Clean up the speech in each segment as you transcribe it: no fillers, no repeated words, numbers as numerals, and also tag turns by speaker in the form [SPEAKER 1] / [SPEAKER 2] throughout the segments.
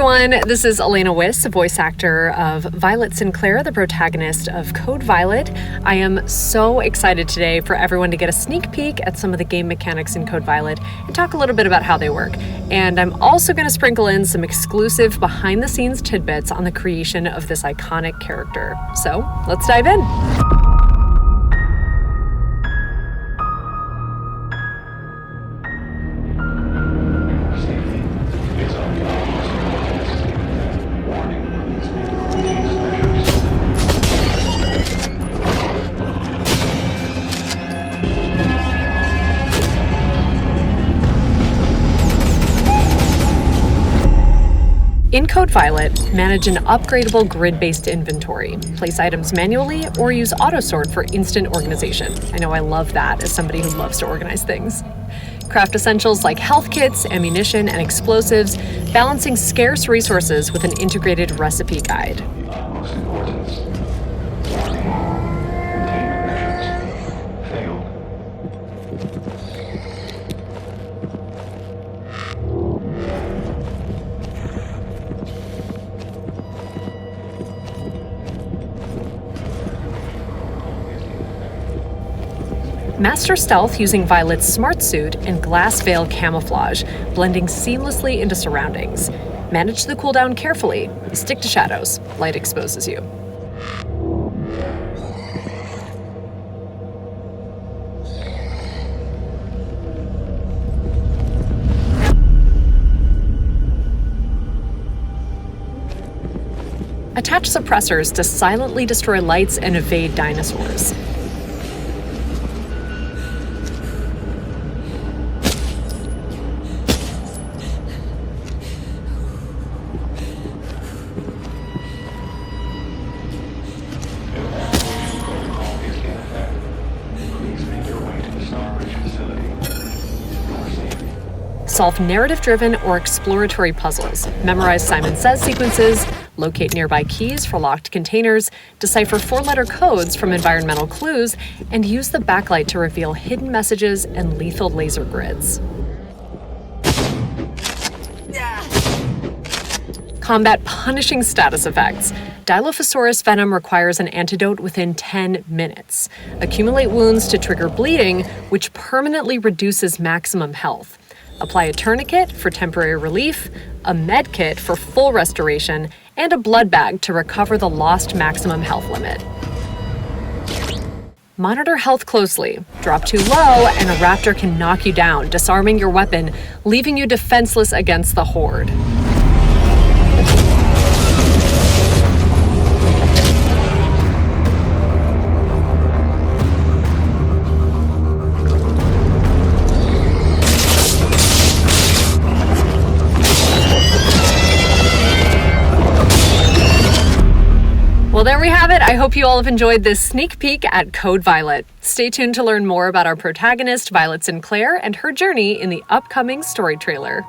[SPEAKER 1] everyone, this is Elena Wiss, voice actor of Violet Sinclair, the protagonist of Code Violet. I am so excited today for everyone to get a sneak peek at some of the game mechanics in Code Violet and talk a little bit about how they work. And I'm also going to sprinkle in some exclusive behind-the-scenes tidbits on the creation of this iconic character. So let's dive in. In Code Violet, manage an upgradable grid-based inventory. Place items manually or use autosort for instant organization. I know I love that as somebody who loves to organize things. Craft essentials like health kits, ammunition, and explosives, balancing scarce resources with an integrated recipe guide. Master stealth using Violet's smart suit and glass veil camouflage, blending seamlessly into surroundings. Manage the cooldown carefully. Stick to shadows. Light exposes you. Attach suppressors to silently destroy lights and evade dinosaurs. Solve narrative-driven or exploratory puzzles, memorize Simon Says sequences, locate nearby keys for locked containers, decipher 4-letter codes from environmental clues, and use the backlight to reveal hidden messages and lethal laser grids. Combat punishing status effects. Dilophosaurus venom requires an antidote within 10 minutes. Accumulate wounds to trigger bleeding, which permanently reduces maximum health. Apply a tourniquet for temporary relief, a med kit for full restoration, and a blood bag to recover the lost maximum health limit. Monitor health closely. Drop too low and a raptor can knock you down, disarming your weapon, leaving you defenseless against the horde. Well, there we have it. I hope you all have enjoyed this sneak peek at Code Violet. Stay tuned to learn more about our protagonist, Violet Sinclair, and her journey in the upcoming story trailer.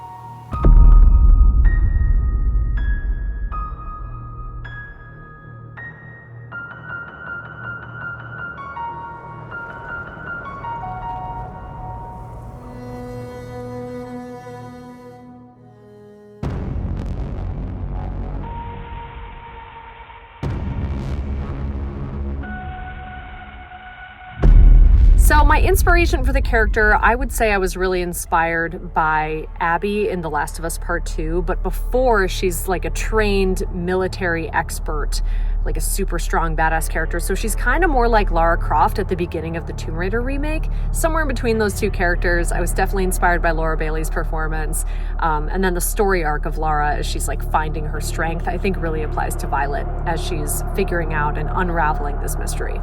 [SPEAKER 1] So my inspiration for the character, I would say I was really inspired by Abby in The Last of Us Part 2, but before she's like a trained military expert, like a super strong badass character. So she's kind of more like Lara Croft at the beginning of the Tomb Raider remake. Somewhere in between those two characters, I was definitely inspired by Laura Bailey's performance. And then the story arc of Lara as she's like finding her strength, I think really applies to Violet as she's figuring out and unraveling this mystery.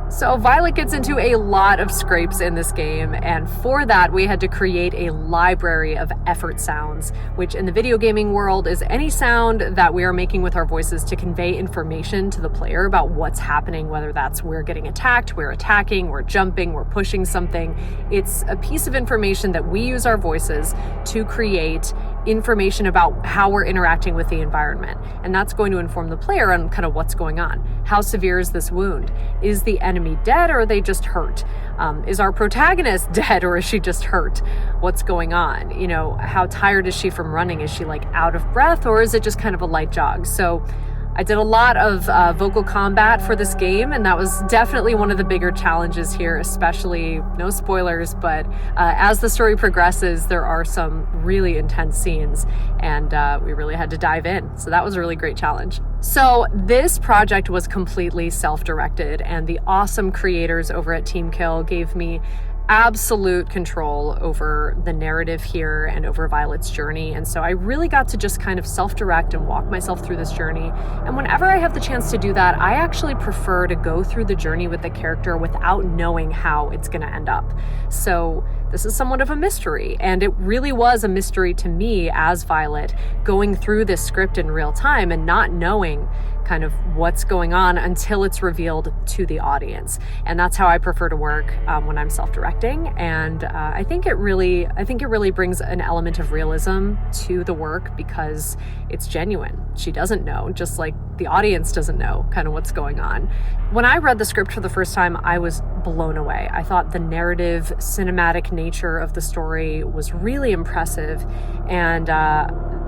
[SPEAKER 1] So Violet gets into a lot of scrapes in this game, and for that we had to create a library of effort sounds, which in the video gaming world is any sound that we are making with our voices to convey information to the player about what's happening, whether that's we're getting attacked, we're attacking, we're jumping, we're pushing something. It's a piece of information that we use our voices to create information about how we're interacting with the environment. And that's going to inform the player on kind of what's going on. How severe is this wound? Is the enemy dead or are they just hurt? Is our protagonist dead or is she just hurt? What's going on? You know, how tired is she from running? Is she like out of breath or is it just kind of a light jog? So I did a lot of vocal combat for this game, and that was definitely one of the bigger challenges here, especially, no spoilers, but as the story progresses, there are some really intense scenes, and we really had to dive in. So that was a really great challenge. So this project was completely self-directed, and the awesome creators over at TeamKill gave me absolute control over the narrative here and over Violet's journey. And so I really got to just kind of self-direct and walk myself through this journey. And whenever I have the chance to do that, I actually prefer to go through the journey with the character without knowing how it's going to end up. So this is somewhat of a mystery, and it really was a mystery to me as Violet, going through this script in real time and not knowing kind of what's going on until it's revealed to the audience. And that's how I prefer to work when I'm self-directing. And I think it really brings an element of realism to the work because it's genuine. She doesn't know, just like the audience doesn't know kind of what's going on. When I read the script for the first time, I was blown away. I thought the narrative, cinematic nature of the story was really impressive. And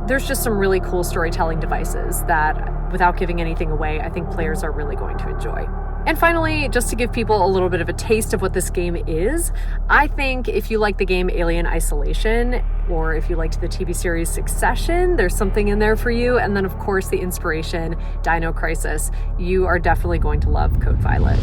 [SPEAKER 1] there's just some really cool storytelling devices that, without giving anything away, I think players are really going to enjoy. And finally, just to give people a little bit of a taste of what this game is, I think if you like the game Alien Isolation, or if you liked the TV series Succession, there's something in there for you. And then of course the inspiration, Dino Crisis, you are definitely going to love Code Violet.